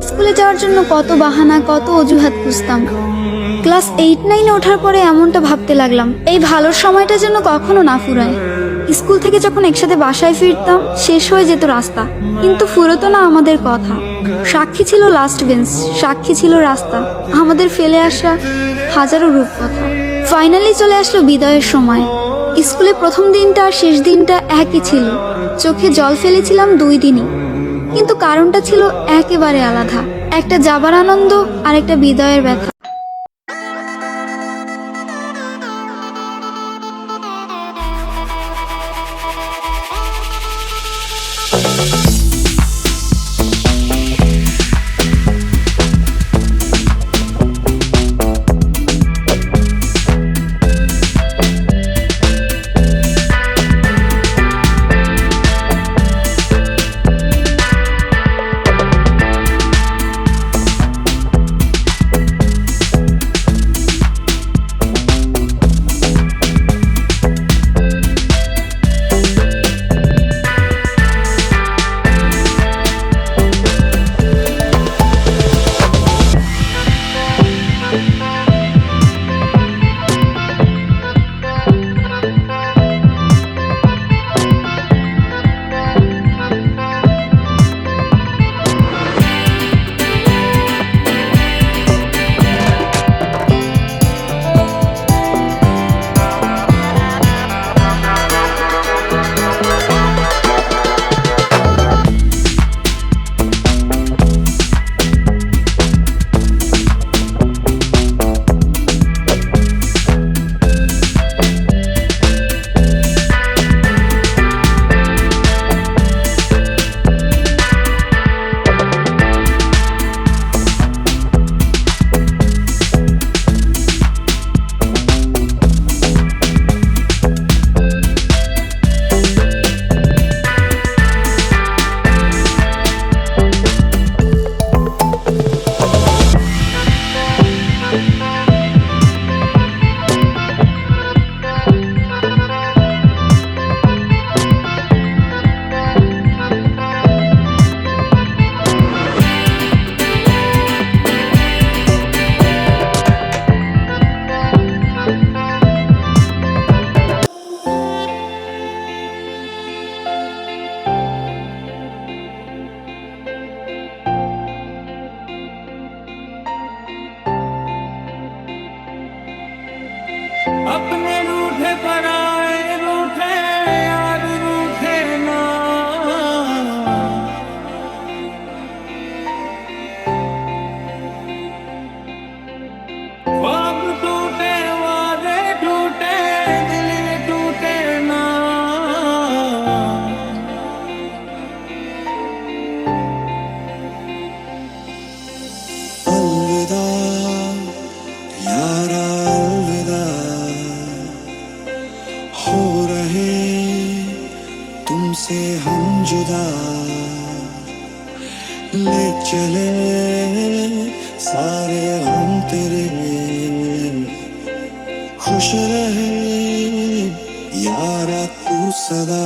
স্কুলে যাওয়ার জন্য কত বাহানা, কত অজুহাত খুঁজতাম। ক্লাস 8-9 ওঠার পরে এমনটা ভাবতে লাগলাম, এই ভালোর সময়টা যেন কখনো না ফুরায়। স্কুল থেকে যখন একসাথে বাসায় ফিরতাম, শেষ হয়ে যেত রাস্তা, কিন্তু ফুরতো না আমাদের কথা। সাক্ষী ছিল লাস্ট বেঞ্চ, সাক্ষী ছিল রাস্তা, আমাদের ফেলে আসা হাজারো রূপকথা। ফাইনালি চলে আসলো বিদায়ের সময়। স্কুলে প্রথম দিনটা আর শেষ দিনটা একই ছিল। চোখে জল ফেলেছিলাম 2 দিনই, কিন্তু কারণটা ছিল একেবারে আলাদা। একটা যাবার আনন্দ আর একটা বিদায়ের ব্যথা। अपने रूठे पराए रूठे यार रूठे ना, ख्वाब टूटे वादे टूटे दिल टूटे ना। अलविदा यारा अलविदा, हो रहे तुमसे हम जुदा, ले चले सारे हम तेरे, खुश रहे यारा तू सदा।